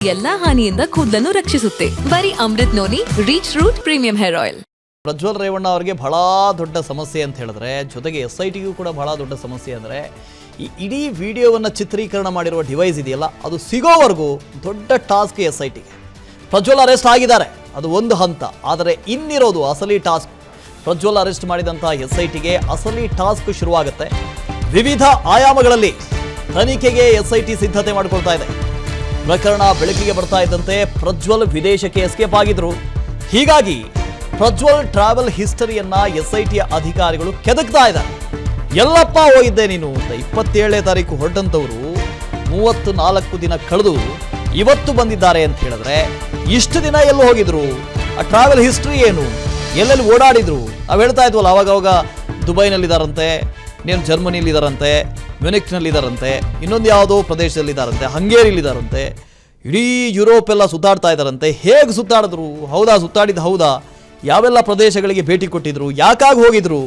ಎಲ್ಲಾ ಹಾನಿಯಿಂದ ಕೂದಲನ್ನು ರಕ್ಷಿಸುತ್ತೆ. ಬರೀ Amrut noni reach root premium hair oil. Prajwal Revanna ಅವರಿಗೆ ಬಹಳ ದೊಡ್ಡ ಸಮಸ್ಯೆ ಅಂತ ಹೇಳಿದ್ರೆ, ಜೊತೆಗೆ SITಗೂ ಕೂಡ ಬಹಳ ದೊಡ್ಡ ಸಮಸ್ಯೆ ಅಂದರೆ ಈ ಇಡೀ ವಿಡಿಯೋವನ್ನು ಚಿತ್ರೀಕರಣ ಮಾಡಿರುವ ಡಿವೈಸ್ ಇದೆಯಲ್ಲ, ಅದು ಸಿಗೋವರೆಗೂ ದೊಡ್ಡ ಟಾಸ್ಕ್ SITಗೆ. ಪ್ರಜ್ವಲ್ ಅರೆಸ್ಟ್ ಆಗಿದ್ದಾರೆ, ಅದು ಒಂದು ಹಂತ. ಆದರೆ ಇನ್ನಿರೋದು ಅಸಲಿ ಟಾಸ್ಕ್. ಪ್ರಜ್ವಲ್ ಅರೆಸ್ಟ್ ಮಾಡಿದಂಥ SITಗೆ ಅಸಲಿ ಟಾಸ್ಕ್ ಶುರುವಾಗುತ್ತೆ. ವಿವಿಧ ಆಯಾಮಗಳಲ್ಲಿ ತನಿಖೆಗೆ SIT ಸಿದ್ಧತೆ ಮಾಡಿಕೊಳ್ತಾ ಇದೆ. ಪ್ರಕರಣ ಬೆಳಕಿಗೆ ಬರ್ತಾ ಇದ್ದಂತೆ ಪ್ರಜ್ವಲ್ ವಿದೇಶಕ್ಕೆ ಎಸ್ಕೇಪ್ ಆಗಿದ್ರು. ಹೀಗಾಗಿ ಪ್ರಜ್ವಲ್ ಟ್ರಾವೆಲ್ ಹಿಸ್ಟರಿಯನ್ನ SIT ಅಧಿಕಾರಿಗಳು ಕೆದಕ್ತಾ ಇದ್ದಾರೆ. ಎಲ್ಲಪ್ಪ ಹೋಗಿದ್ದೆ ನೀನು ಅಂತ 27ನೇ ತಾರೀಕು ಹೊರಟಂತವರು 34 ದಿನ ಕಳೆದು ಇವತ್ತು ಬಂದಿದ್ದಾರೆ ಅಂತ ಹೇಳಿದ್ರೆ, ಇಷ್ಟು ದಿನ ಎಲ್ಲಿ ಹೋಗಿದ್ರು? ಆ ಟ್ರಾವೆಲ್ ಹಿಸ್ಟ್ರಿ ಏನು? ಎಲ್ಲೆಲ್ಲಿ ಓಡಾಡಿದ್ರು? ನಾವು ಹೇಳ್ತಾ ಇದ್ವಲ್ಲ, ಅವಾಗ ದುಬೈನಲ್ಲಿದ್ದಾರಂತೆ, ನೀನು ಜರ್ಮನಿಲಿದ್ದಾರಂತೆ, ಮ್ಯೂನಿಕ್ನಲ್ಲಿದ್ದಾರಂತೆ, ಇನ್ನೊಂದು ಯಾವುದೋ ಪ್ರದೇಶದಲ್ಲಿದ್ದಾರಂತೆ, ಹಂಗೇರಿಲಿದ್ದಾರಂತೆ, ಇಡೀ ಯುರೋಪ್ ಎಲ್ಲ ಸುತ್ತಾಡ್ತಾ ಇದ್ದಾರಂತೆ. ಹೇಗೆ ಸುತ್ತಾಡಿದ್ರು? ಹೌದಾ, ಸುತ್ತಾಡಿದ್ದು ಹೌದಾ? ಯಾವೆಲ್ಲ ಪ್ರದೇಶಗಳಿಗೆ ಭೇಟಿ ಕೊಟ್ಟಿದ್ರು? ಯಾಕಾಗಿ ಹೋಗಿದ್ರು?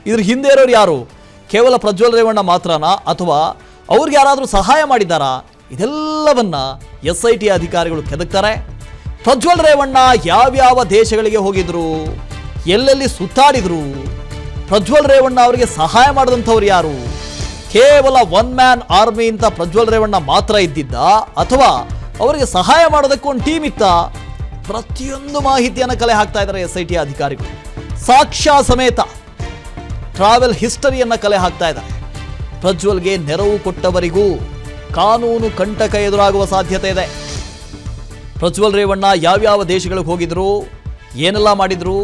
ಇದ್ರ ಹಿಂದೆ ಇರೋರು ಯಾರು? ಕೇವಲ ಪ್ರಜ್ವಲ್ ರೇವಣ್ಣ ಮಾತ್ರನಾ, ಅಥವಾ ಅವ್ರಿಗೆ ಯಾರಾದರೂ ಸಹಾಯ ಮಾಡಿದ್ದಾರಾ? ಇದೆಲ್ಲವನ್ನ SIT ಅಧಿಕಾರಿಗಳು ಕೆದಕ್ತಾರೆ. ಪ್ರಜ್ವಲ್ ರೇವಣ್ಣ ಯಾವ್ಯಾವ ದೇಶಗಳಿಗೆ ಹೋಗಿದ್ರು, ಎಲ್ಲೆಲ್ಲಿ ಸುತ್ತಾಡಿದ್ರು, ಪ್ರಜ್ವಲ್ ರೇವಣ್ಣ ಅವರಿಗೆ ಸಹಾಯ ಮಾಡಿದಂಥವ್ರು ಯಾರು? ಕೇವಲ ಒನ್ ಮ್ಯಾನ್ ಆರ್ಮಿ ಅಂತ ಪ್ರಜ್ವಲ್ ರೇವಣ್ಣ ಮಾತ್ರ ಇದ್ದಿದ್ದ, ಅಥವಾ ಅವರಿಗೆ ಸಹಾಯ ಮಾಡೋದಕ್ಕೆ ಒಂದು ಟೀಮ್ ಇತ್ತ? ಪ್ರತಿಯೊಂದು ಮಾಹಿತಿಯನ್ನು ಕಲೆ ಹಾಕ್ತಾ ಇದ್ದಾರೆ SIT ಅಧಿಕಾರಿಗಳು. ಸಾಕ್ಷ್ಯ ಸಮೇತ ಟ್ರಾವೆಲ್ ಹಿಸ್ಟರಿಯನ್ನ ಕಲೆ ಹಾಕ್ತಾ ಇದ್ದಾರೆ. ಪ್ರಜ್ವಲ್ಗೆ ನೆರವು ಕೊಟ್ಟವರಿಗೂ ಕಾನೂನು ಕಂಟಕ ಎದುರಾಗುವ ಸಾಧ್ಯತೆ ಇದೆ. ಪ್ರಜ್ವಲ್ ರೇವಣ್ಣ ಯಾವ್ಯಾವ ದೇಶಗಳಿಗೆ ಹೋಗಿದ್ರು, ಏನೆಲ್ಲ ಮಾಡಿದ್ರು,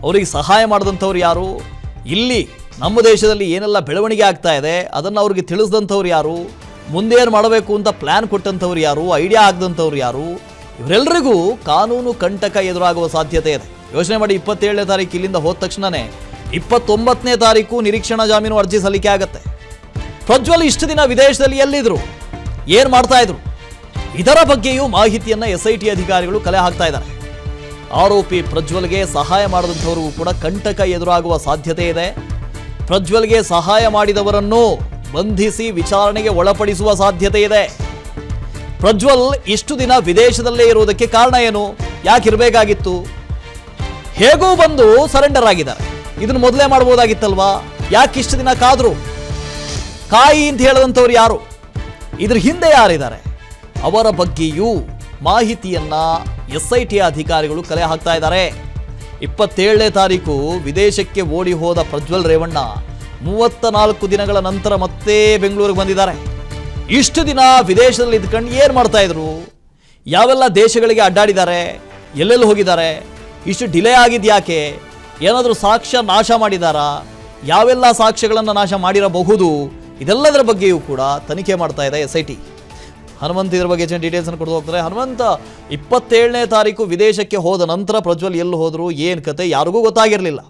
ಅವರಿಗೆ ಸಹಾಯ ಮಾಡಿದಂಥವ್ರು ಯಾರು, ಇಲ್ಲಿ ನಮ್ಮ ದೇಶದಲ್ಲಿ ಏನೆಲ್ಲ ಬೆಳವಣಿಗೆ ಆಗ್ತಾ ಇದೆ ಅದನ್ನು ಅವ್ರಿಗೆ ತಿಳಿಸಿದಂಥವ್ರು ಯಾರು, ಮುಂದೇನು ಮಾಡಬೇಕು ಅಂತ ಪ್ಲ್ಯಾನ್ ಕೊಟ್ಟಂಥವ್ರು ಯಾರು, ಐಡಿಯಾ ಆಗದಂಥವ್ರು ಯಾರು, ಇವರೆಲ್ಲರಿಗೂ ಕಾನೂನು ಕಂಟಕ ಎದುರಾಗುವ ಸಾಧ್ಯತೆ ಇದೆ. ಯೋಚನೆ ಮಾಡಿ, 27ನೇ ತಾರೀಕು ಇಲ್ಲಿಂದ ಹೋದ ತಕ್ಷಣವೇ 29ನೇ ತಾರೀಕು ನಿರೀಕ್ಷಣಾ ಜಾಮೀನು ಅರ್ಜಿ ಸಲ್ಲಿಕೆ ಆಗುತ್ತೆ. ಪ್ರಜ್ವಲ್ ಇಷ್ಟು ದಿನ ವಿದೇಶದಲ್ಲಿ ಎಲ್ಲಿದ್ರು, ಏನು ಮಾಡ್ತಾ ಇದ್ರು, ಇದರ ಬಗ್ಗೆಯೂ ಮಾಹಿತಿಯನ್ನು SIT ಅಧಿಕಾರಿಗಳು ಕಲೆ ಹಾಕ್ತಾ ಇದ್ದಾರೆ. ಆರೋಪಿ ಪ್ರಜ್ವಲ್ಗೆ ಸಹಾಯ ಮಾಡಿದಂಥವ್ರಿಗೂ ಕೂಡ ಕಂಟಕ ಎದುರಾಗುವ ಸಾಧ್ಯತೆ ಇದೆ. ಪ್ರಜ್ವಲ್ಗೆ ಸಹಾಯ ಮಾಡಿದವರನ್ನು ಬಂಧಿಸಿ ವಿಚಾರಣೆಗೆ ಒಳಪಡಿಸುವ ಸಾಧ್ಯತೆ ಇದೆ. ಪ್ರಜ್ವಲ್ ಇಷ್ಟು ದಿನ ವಿದೇಶದಲ್ಲೇ ಇರುವುದಕ್ಕೆ ಕಾರಣ ಏನು? ಯಾಕಿರಬೇಕಾಗಿತ್ತು? ಹೇಗೂ ಬಂದು ಸರೆಂಡರ್ ಆಗಿದ್ದಾರೆ. ಇದನ್ನು ಮೊದಲೇ ಮಾಡ್ಬೋದಾಗಿತ್ತಲ್ವಾ? ಯಾಕೆ ಇಷ್ಟು ದಿನ ಕಾದ್ರು? ಕಾಯಿ ಅಂತ ಹೇಳಿದಂಥವ್ರು ಯಾರು? ಇದ್ರ ಹಿಂದೆ ಯಾರಿದ್ದಾರೆ? ಅವರ ಬಗ್ಗೆಯೂ ಮಾಹಿತಿಯನ್ನ SIT ಅಧಿಕಾರಿಗಳು ಕಲೆ ಹಾಕ್ತಾ ಇದ್ದಾರೆ. 27ನೇ ತಾರೀಕು ವಿದೇಶಕ್ಕೆ ಓಡಿ ಹೋದ ಪ್ರಜ್ವಲ್ ರೇವಣ್ಣ 34 ದಿನಗಳ ನಂತರ ಮತ್ತೆ ಬೆಂಗಳೂರಿಗೆ ಬಂದಿದ್ದಾರೆ. ಇಷ್ಟು ದಿನ ವಿದೇಶದಲ್ಲಿ ಇದ್ಕೊಂಡು ಏನು ಮಾಡ್ತಾ ಇದ್ರು? ಯಾವೆಲ್ಲ ದೇಶಗಳಿಗೆ ಅಡ್ಡಾಡಿದ್ದಾರೆ? ಎಲ್ಲೆಲ್ಲಿ ಹೋಗಿದ್ದಾರೆ? ಇಷ್ಟು ಡಿಲೇ ಆಗಿದ್ಯಾಕೆ? ಏನಾದರೂ ಸಾಕ್ಷ್ಯ ನಾಶ ಮಾಡಿದಾರಾ? ಯಾವೆಲ್ಲ ಸಾಕ್ಷ್ಯಗಳನ್ನು ನಾಶ ಮಾಡಿರಬಹುದು? ಇದೆಲ್ಲದರ ಬಗ್ಗೆಯೂ ಕೂಡ ತನಿಖೆ ಮಾಡ್ತಾ ಇದೆ SIT. ಹನುಮಂತ್ ಇದ್ರ ಬಗ್ಗೆ ಡೀಟೇಲ್ಸ್ ಅನ್ನು ಕೊಡ್ತಾ ಹೋಗ್ತಾರೆ. ಹನುಮಂತ, 27ನೇ ತಾರೀಕು ವಿದೇಶಕ್ಕೆ ಹೋದ ನಂತರ ಪ್ರಜ್ವಲ್ ಎಲ್ಲಿ ಹೋದ್ರು, ಏನು ಕತೆ ಯಾರಿಗೂ ಗೊತ್ತಾಗಿರಲಿಲ್ಲ.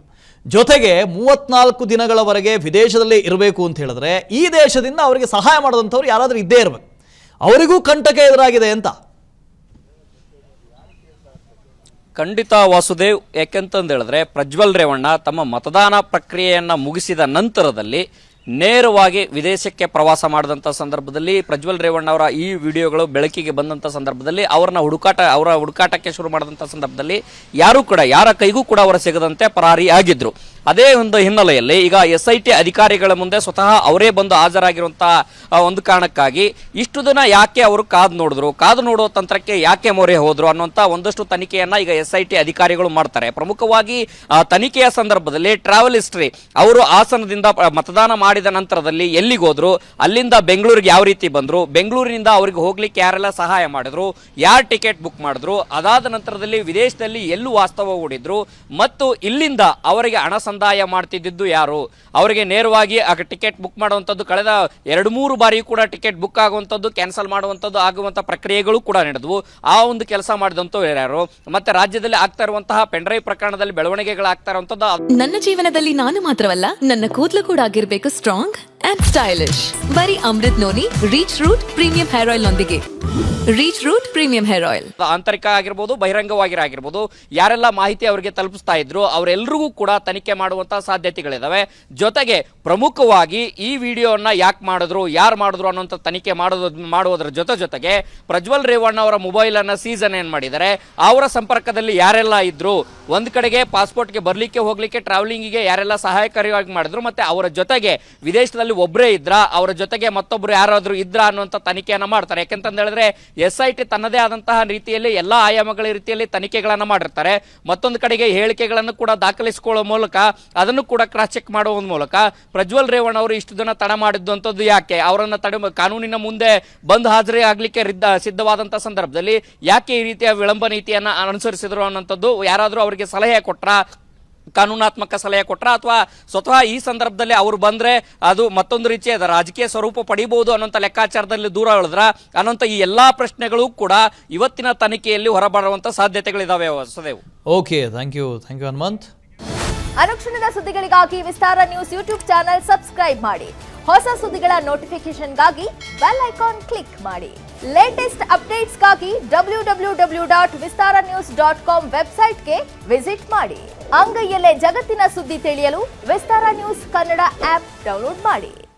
ಜೊತೆಗೆ 34 ದಿನಗಳವರೆಗೆ ವಿದೇಶದಲ್ಲೇ ಇರಬೇಕು ಅಂತ ಹೇಳಿದ್ರೆ, ಈ ದೇಶದಿಂದ ಅವರಿಗೆ ಸಹಾಯ ಮಾಡಿದಂಥವ್ರು ಯಾರಾದರೂ ಇದ್ದೇ ಇರಬೇಕು. ಅವರಿಗೂ ಕಂಟಕ ಎದುರಾಗಿದೆ ಅಂತ. ಖಂಡಿತ ವಾಸುದೇವ್, ಯಾಕೆಂತಂದು ಹೇಳಿದ್ರೆ ಪ್ರಜ್ವಲ್ ರೇವಣ್ಣ ತಮ್ಮ ಮತದಾನ ಪ್ರಕ್ರಿಯೆಯನ್ನು ಮುಗಿಸಿದ ನಂತರದಲ್ಲಿ ನೇರವಾಗಿ ವಿದೇಶಕ್ಕೆ ಪ್ರವಾಸ ಮಾಡಿದಂಥ ಸಂದರ್ಭದಲ್ಲಿ ಪ್ರಜ್ವಲ್ ರೇವಣ್ಣ ಅವರ ಈ ವಿಡಿಯೋಗಳು ಬೆಳಕಿಗೆ ಬಂದಂಥ ಸಂದರ್ಭದಲ್ಲಿ ಅವರ ಹುಡುಕಾಟಕ್ಕೆ ಶುರು ಮಾಡಿದಂಥ ಸಂದರ್ಭದಲ್ಲಿ ಯಾರ ಕೈಗೂ ಕೂಡ ಅವರ ಸಿಗದಂತೆ ಪರಾರಿ ಆಗಿದ್ರು. ಅದೇ ಒಂದು ಹಿನ್ನೆಲೆಯಲ್ಲಿ ಈಗ SIT ಅಧಿಕಾರಿಗಳ ಮುಂದೆ ಸ್ವತಃ ಅವರೇ ಬಂದು ಹಾಜರಾಗಿರುವಂಥ ಒಂದು ಕಾರಣಕ್ಕಾಗಿ ಇಷ್ಟು ದಿನ ಯಾಕೆ ಅವರು ಕಾದು ನೋಡುವ ತಂತ್ರಕ್ಕೆ ಯಾಕೆ ಮೊರೆ ಹೋದ್ರು ಅನ್ನುವಂಥ ಒಂದಷ್ಟು ತನಿಖೆಯನ್ನ ಈಗ SIT ಅಧಿಕಾರಿಗಳು ಮಾಡ್ತಾರೆ. ಪ್ರಮುಖವಾಗಿ ತನಿಖೆಯ ಸಂದರ್ಭದಲ್ಲಿ ಟ್ರಾವೆಲ್ ಹಿಸ್ಟ್ರಿ, ಅವರು ಹಾಸನದಿಂದ ಮತದಾನ ಮಾಡಿದ ನಂತರದಲ್ಲಿ ಎಲ್ಲಿಗೆ ಹೋದ್ರು, ಅಲ್ಲಿಂದ ಬೆಂಗಳೂರಿಗೆ ಯಾವ ರೀತಿ ಬಂದ್ರು, ಬೆಂಗಳೂರಿನಿಂದ ಅವರಿಗೆ ಹೋಗ್ಲಿಕ್ಕೆ ಯಾರೆಲ್ಲ ಸಹಾಯ ಮಾಡಿದ್ರು, ಯಾರು ಟಿಕೆಟ್ ಬುಕ್ ಮಾಡಿದ್ರು, ಅದಾದ ನಂತರದಲ್ಲಿ ವಿದೇಶದಲ್ಲಿ ಎಲ್ಲೂ ವಾಸ್ತವ ಹೂಡಿದ್ರು, ಮತ್ತು ಇಲ್ಲಿಂದ ಅವರಿಗೆ ಹಣ ಸಂದಾಯ ಮಾಡ್ತಿದ್ದು ಯಾರು, ಅವರಿಗೆ ನೇರವಾಗಿ ಟಿಕೆಟ್ ಬುಕ್ ಮಾಡುವಂಥದ್ದು, ಕಳೆದ 2-3 ಬಾರಿ ಕೂಡ ಟಿಕೆಟ್ ಬುಕ್ ಆಗುವಂಥದ್ದು, ಕ್ಯಾನ್ಸಲ್ ಮಾಡುವಂಥದ್ದು ಆಗುವಂಥ ಪ್ರಕ್ರಿಯೆಗಳು ಕೂಡ ನಡೆದವು. ಆ ಒಂದು ಕೆಲಸ ಮಾಡಿದಂಥವ್ರು ಯಾರು, ಮತ್ತೆ ರಾಜ್ಯದಲ್ಲಿ ಆಗ್ತಾ ಇರುವಂತಹ ಪೆಂಡ್ರೈವ್ ಪ್ರಕರಣದಲ್ಲಿ ಬೆಳವಣಿಗೆಗಳಾಗ್ತಾ ಇರುವಂಥದ್ದು. ನನ್ನ ಜೀವನದಲ್ಲಿ ನಾನು ಮಾತ್ರವಲ್ಲ, ನನ್ನ ಕೂದಲು ಕೂಡ ಆಗಿರ್ಬೇಕು ಸ್ಟ್ರಾಂಗ್ ಅಂಡ್ ಸ್ಟೈಲಿಶ್. ಬರೀ Amrut noni reach root premium hair oil ನೊಂದಿಗೆ. Reach root premium hair oil. ಆಂತರಿಕ ಆಗಿರ್ಬೋದು, ಬಹಿರಂಗವಾಗಿರಾಗಿರ್ಬೋದು, ಯಾರೆಲ್ಲ ಮಾಹಿತಿ ಅವರಿಗೆ ತಲುಪಿಸ್ತಾ ಇದ್ರು ಅವರೆಲ್ಲರಿಗೂ ಕೂಡ ತನಿಖೆ ಮಾಡುವಂತಹ ಸಾಧ್ಯತೆಗಳಿದಾವೆ. ಜೊತೆಗೆ ಪ್ರಮುಖವಾಗಿ ಈ ವಿಡಿಯೋನ ಯಾಕೆ ಮಾಡಿದ್ರು, ಯಾರು ಮಾಡಿದ್ರು ಅನ್ನೋಂಥ ತನಿಖೆ ಮಾಡುವುದರ ಜೊತೆಗೆ ಪ್ರಜ್ವಲ್ ರೇವಣ್ಣ ಅವರ ಮೊಬೈಲ್ ಅನ್ನ ಸೀಸನ್ ಏನ್ ಮಾಡಿದ್ದಾರೆ, ಅವರ ಸಂಪರ್ಕದಲ್ಲಿ ಯಾರೆಲ್ಲ ಇದ್ರು, ಒಂದ್ ಕಡೆಗೆ ಪಾಸ್ಪೋರ್ಟ್ಗೆ ಬರ್ಲಿಕ್ಕೆ ಹೋಗ್ಲಿಕ್ಕೆ ಟ್ರಾವೆಲಿಂಗಿಗೆ ಯಾರೆಲ್ಲ ಸಹಾಯಕಾರಿಯಾಗಿ ಮಾಡಿದ್ರು, ಮತ್ತೆ ಅವರ ಜೊತೆಗೆ ವಿದೇಶದಲ್ಲಿ ಒಬ್ಬರೇ ಇದ್ರ, ಅವರ ಜೊತೆಗೆ ಮತ್ತೊಬ್ರು ಯಾರಾದ್ರೂ ಇದ್ರ ಅನ್ನುವಂಥ ತನಿಖೆಯನ್ನ ಮಾಡ್ತಾರೆ. ಯಾಕೆಂತಂದ ಹೇಳಿದ್ರೆ SIT ತನ್ನದೇ ಆದಂತಹ ರೀತಿಯಲ್ಲಿ ಎಲ್ಲಾ ಆಯಾಮಗಳ ರೀತಿಯಲ್ಲಿ ತನಿಖೆಗಳನ್ನ ಮಾಡಿರ್ತಾರೆ. ಮತ್ತೊಂದು ಕಡೆಗೆ ಹೇಳಿಕೆಗಳನ್ನು ಕೂಡ ದಾಖಲಿಸಿಕೊಳ್ಳುವ ಮೂಲಕ ಅದನ್ನು ಕೂಡ ಕ್ರಾಸ್ ಚೆಕ್ ಮಾಡುವ ಮೂಲಕ ಪ್ರಜ್ವಲ್ ರೇವಣ್ಣ ಅವರು ಇಷ್ಟು ದಿನ ತಡ ಮಾಡಿದ್ದಂಥದ್ದು ಯಾಕೆ, ಅವರನ್ನ ಕಾನೂನಿನ ಮುಂದೆ ಬಂದು ಹಾಜರಿ ಆಗ್ಲಿಕ್ಕೆ ಸಿದ್ಧವಾದಂತಹ ಸಂದರ್ಭದಲ್ಲಿ ಯಾಕೆ ಈ ರೀತಿಯ ವಿಳಂಬ ನೀತಿಯನ್ನ ಅನುಸರಿಸಿದ್ರು ಅನ್ನೋಂಥದ್ದು ಯಾರಾದ್ರೂ ಅವರಿಗೆ ಸಲಹೆ ಕೊಟ್ರ, ಕಾನೂನಾತ್ಮಕ ಸಲಹೆ ಕೊಟ್ರ, ಅಥವಾ ಸ್ವತಃ ಈ ಸಂದರ್ಭದಲ್ಲಿ ಅವರು ಬಂದ್ರೆ ಅದು ಮತ್ತೊಂದು ರೀತಿಯ ರಾಜಕೀಯ ಸ್ವರೂಪ ಪಡಿಬಹುದು ಅನ್ನೋಂಥ ಲೆಕ್ಕಾಚಾರದಲ್ಲಿ ದೂರ ಉಳಿದ್ರ ಅನ್ನೋಂಥ ಈ ಎಲ್ಲಾ ಪ್ರಶ್ನೆಗಳು ಕೂಡ ಇವತ್ತಿನ ತನಿಖೆಯಲ್ಲಿ ಹೊರಬರುವಂತ ಸಾಧ್ಯತೆಗಳಿದಾವೆ. ಸದೇವ್, ಓಕೆ, ಥ್ಯಾಂಕ್ ಯು ಹನುಮಂತ್. ಅನುಕ್ಷಣದ ಸುದ್ದಿಗಳಿಗಾಗಿ ವಿಸ್ತಾರ ನ್ಯೂಸ್ ಯೂಟ್ಯೂಬ್ ಚಾನೆಲ್ ಸಬ್ಸ್ಕ್ರೈಬ್ ಮಾಡಿ. ಹೊಸ ಸುದ್ದಿಗಳ ನೋಟಿಫಿಕೇಶನ್ಗಾಗಿ ಬೆಲ್ ಐಕಾನ್ ಕ್ಲಿಕ್ ಮಾಡಿ. ಲೇಟೆಸ್ಟ್ ಅಪ್ಡೇಟ್ಸ್ಗಾಗಿ www.vistaranews.com ವೆಬ್ಸೈಟ್ಗೆ ವಿಸಿಟ್ ಮಾಡಿ. ಅಂಗೈಯಲ್ಲೇ ಜಗತ್ತಿನ ಸುದ್ದಿ ತಿಳಿಯಲು ವಿಸ್ತಾರ ನ್ಯೂಸ್ ಕನ್ನಡ ಆಪ್ ಡೌನ್ಲೋಡ್ ಮಾಡಿ.